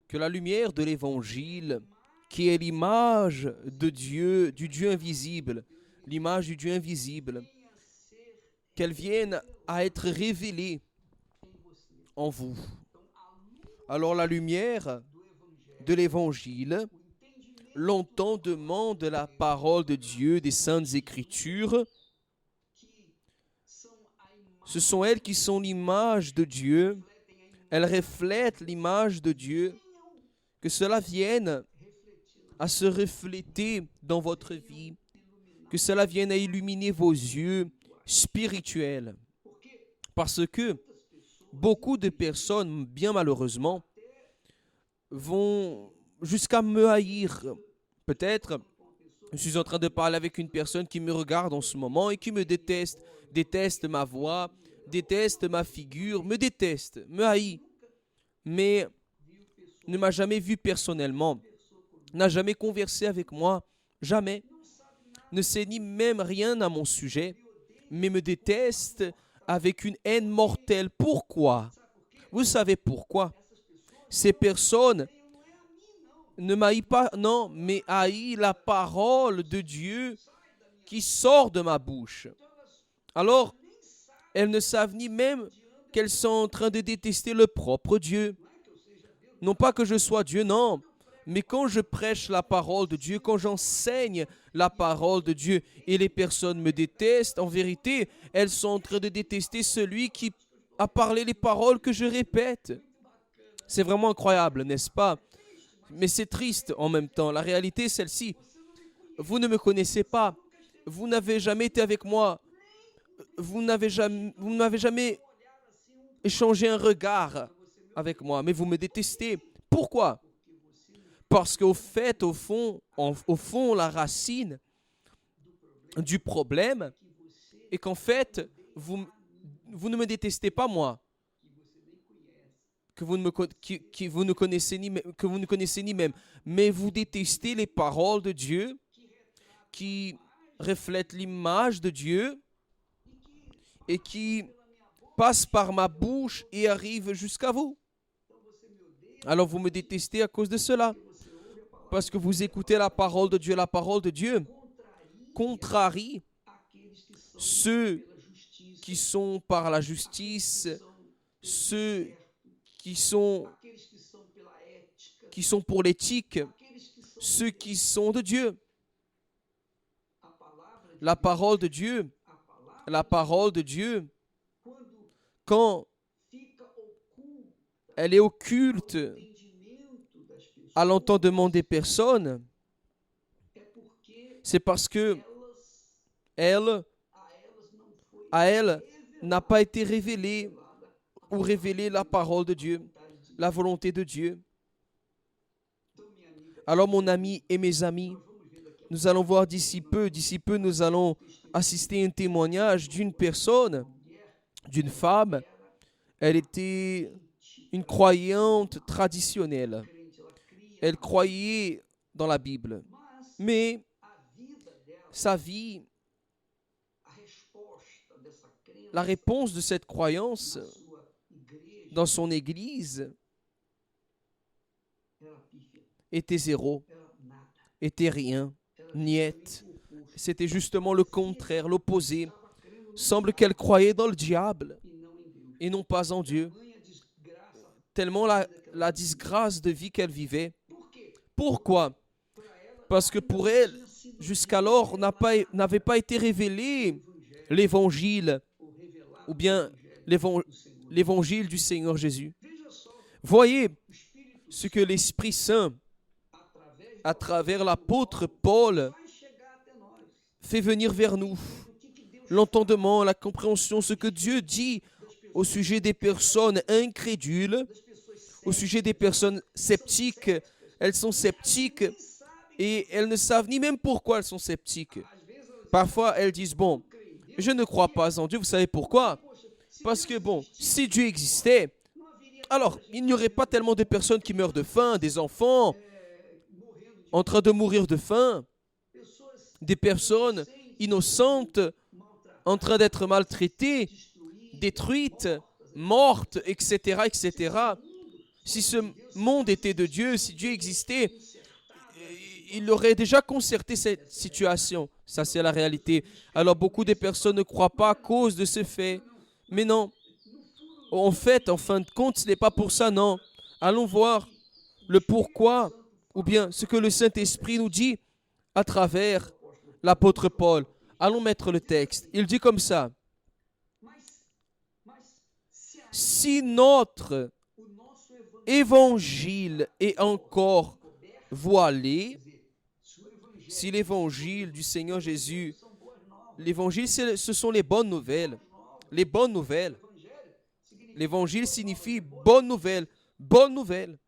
que la lumière de l'Évangile, qui est l'image de Dieu, du Dieu invisible, l'image du Dieu invisible, qu'elle vienne à être révélée en vous. Alors la lumière de l'Évangile, l'entendement de la parole de Dieu, des Saintes Écritures, ce sont elles qui sont l'image de Dieu. Elles reflètent l'image de Dieu. Que cela vienne à se refléter dans votre vie. Que cela vienne à illuminer vos yeux spirituels. Parce que beaucoup de personnes, bien malheureusement, vont jusqu'à me haïr. Peut-être, je suis en train de parler avec une personne qui me regarde en ce moment et qui me déteste, déteste ma voix, déteste ma figure, me déteste, me haït, mais ne m'a jamais vu personnellement, n'a jamais conversé avec moi, jamais, ne sait ni même rien à mon sujet, mais me déteste avec une haine mortelle. Pourquoi? Vous savez pourquoi? Ces personnes ne m'haït pas, non, mais haït la parole de Dieu qui sort de ma bouche. Alors, elles ne savent ni même qu'elles sont en train de détester le propre Dieu. Non pas que je sois Dieu, non, mais quand je prêche la parole de Dieu, quand j'enseigne la parole de Dieu et les personnes me détestent, en vérité, elles sont en train de détester celui qui a parlé les paroles que je répète. C'est vraiment incroyable, n'est-ce pas? Mais c'est triste en même temps. La réalité est celle-ci. Vous ne me connaissez pas. Vous n'avez jamais été avec moi. Vous n'avez jamais échangé un regard avec moi. Mais vous me détestez. Pourquoi? Parce qu'au fait, au fond, la racine du problème est qu'en fait, vous ne me détestez pas moi. Que vous ne connaissez ni même, mais vous détestez les paroles de Dieu qui reflètent l'image de Dieu et qui passent par ma bouche et arrivent jusqu'à vous. Alors vous me détestez à cause de cela, parce que vous écoutez la parole de Dieu. La parole de Dieu contrarie ceux qui sont par la justice, ceux qui sont pour l'éthique, ceux qui sont de Dieu. La parole de Dieu, quand elle est occulte à l'entendement des personnes, c'est parce que à elle n'a pas été révélée ou révélée la parole de Dieu, la volonté de Dieu. Alors mon ami et mes amis, nous allons voir d'ici peu, nous allons assister à un témoignage d'une personne, d'une femme. Elle était une croyante traditionnelle. Elle croyait dans la Bible. Mais sa vie, la réponse de cette croyance dans son église était zéro, était rien, niet. C'était justement le contraire, l'opposé. Semble qu'elle croyait dans le diable et non pas en Dieu. Tellement la disgrâce de vie qu'elle vivait. Pourquoi? Parce que pour elle, jusqu'alors, n'avait pas été révélé l'évangile, ou bien l'évangile du Seigneur Jésus. Voyez ce que l'Esprit Saint, à travers l'apôtre Paul, fait venir vers nous. L'entendement, la compréhension, ce que Dieu dit au sujet des personnes incrédules, au sujet des personnes sceptiques. Elles sont sceptiques et elles ne savent ni même pourquoi elles sont sceptiques. Parfois, elles disent, bon, je ne crois pas en Dieu. Vous savez pourquoi? Parce que, bon, si Dieu existait, alors il n'y aurait pas tellement de personnes qui meurent de faim, des enfants en train de mourir de faim, des personnes innocentes en train d'être maltraitées, détruites, mortes, etc., etc. Si ce monde était de Dieu, si Dieu existait, il aurait déjà concerté cette situation. Ça, c'est la réalité. Alors, beaucoup de personnes ne croient pas à cause de ce fait. Mais non. En fait, en fin de compte, ce n'est pas pour ça, non. Allons voir le pourquoi, ou bien ce que le Saint-Esprit nous dit à travers l'apôtre Paul. Allons mettre le texte. Il dit comme ça. Si notre évangile est encore voilé, si l'évangile du Seigneur Jésus, l'évangile, ce sont les bonnes nouvelles. Les bonnes nouvelles. L'évangile signifie bonne nouvelle. Bonne nouvelle.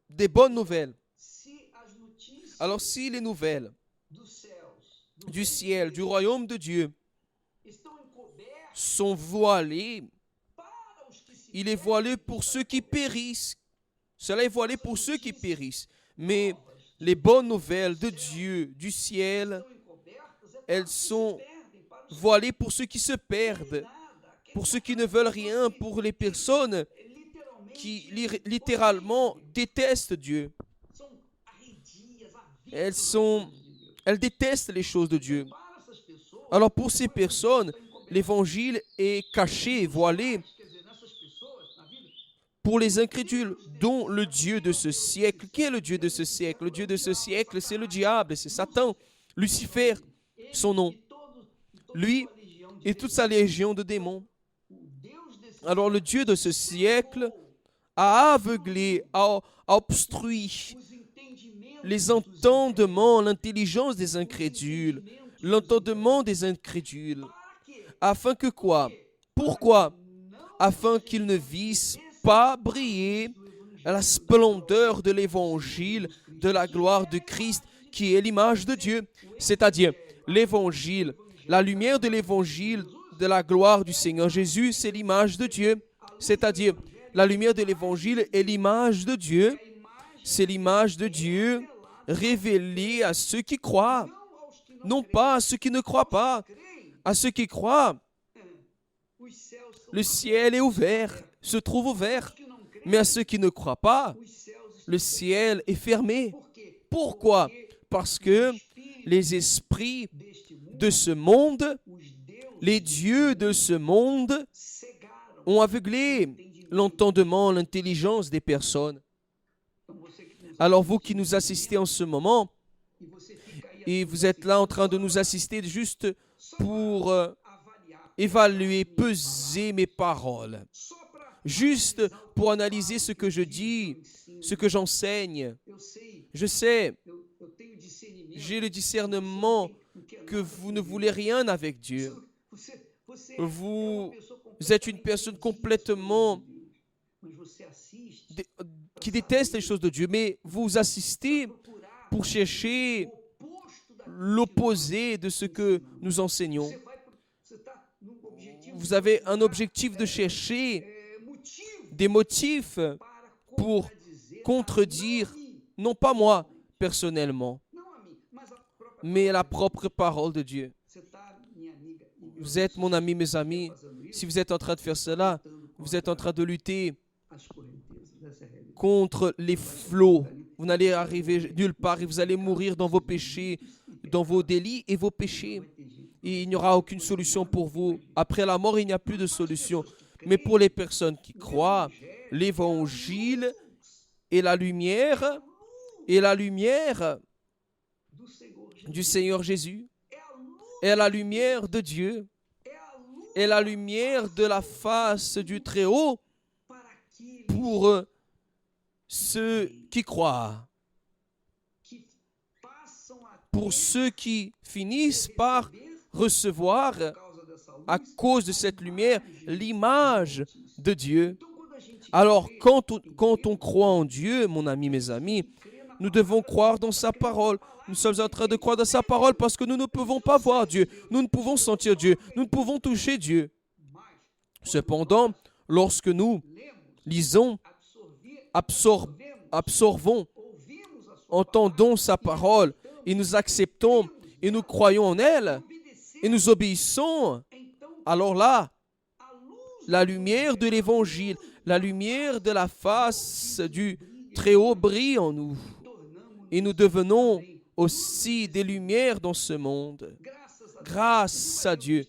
Des bonnes nouvelles. Alors si les nouvelles du ciel, du royaume de Dieu sont voilées, il est voilé pour ceux qui périssent. Cela est voilé pour ceux qui périssent. Mais les bonnes nouvelles de Dieu, du ciel, elles sont voilées pour ceux qui se perdent, pour ceux qui ne veulent rien, pour les personnes qui littéralement détestent Dieu. Elles détestent les choses de Dieu. Alors pour ces personnes, l'évangile est caché, voilé. Pour les incrédules, dont le Dieu de ce siècle. Qui est le Dieu de ce siècle? Le Dieu de ce siècle, c'est le diable, c'est Satan, Lucifer, son nom. Lui et toute sa légion de démons. Alors le Dieu de ce siècle a aveuglé, a obstruit les entendements, l'intelligence des incrédules, l'entendement des incrédules, afin que quoi? Pourquoi? Afin qu'ils ne vissent pas briller la splendeur de l'évangile, de la gloire de Christ, qui est l'image de Dieu, c'est-à-dire l'évangile, la lumière de l'évangile, de la gloire du Seigneur Jésus, c'est l'image de Dieu, c'est-à-dire la lumière de l'évangile est l'image de Dieu, c'est l'image de Dieu révélée à ceux qui croient, non pas à ceux qui ne croient pas, à ceux qui croient. Le ciel est ouvert, se trouve ouvert, mais à ceux qui ne croient pas, le ciel est fermé. Pourquoi? Parce que les esprits de ce monde, les dieux de ce monde ont aveuglé l'entendement, l'intelligence des personnes. Alors vous qui nous assistez en ce moment, et vous êtes là en train de nous assister juste pour évaluer, peser mes paroles, juste pour analyser ce que je dis, ce que j'enseigne. Je sais, j'ai le discernement que vous ne voulez rien avec Dieu. Vous êtes une personne complètement qui déteste les choses de Dieu, mais vous assistez pour chercher l'opposé de ce que nous enseignons. Vous avez un objectif de chercher des motifs pour contredire, non pas moi personnellement, mais la propre parole de Dieu. Vous êtes mon ami, mes amis. Si vous êtes en train de faire cela, vous êtes en train de lutter contre les flots. Vous n'allez arriver nulle part et vous allez mourir dans vos péchés, dans vos délits et vos péchés. Et il n'y aura aucune solution pour vous. Après la mort, il n'y a plus de solution. Mais pour les personnes qui croient, l'évangile est la lumière du Seigneur Jésus, est la lumière de Dieu, est la lumière de la face du Très-Haut pour ceux qui croient, pour ceux qui finissent par recevoir, à cause de cette lumière, l'image de Dieu. Alors, quand on croit en Dieu, mon ami, mes amis, nous devons croire dans sa parole. Nous sommes en train de croire dans sa parole parce que nous ne pouvons pas voir Dieu. Nous ne pouvons sentir Dieu. Nous ne pouvons toucher Dieu. Cependant, lorsque nous lisons, absorbons, entendons sa parole et nous acceptons et nous croyons en elle et nous obéissons, alors là, La lumière de l'Évangile, la lumière de la face du Très-Haut brille en nous. Et nous devenons aussi des lumières dans ce monde. Grâce à Dieu.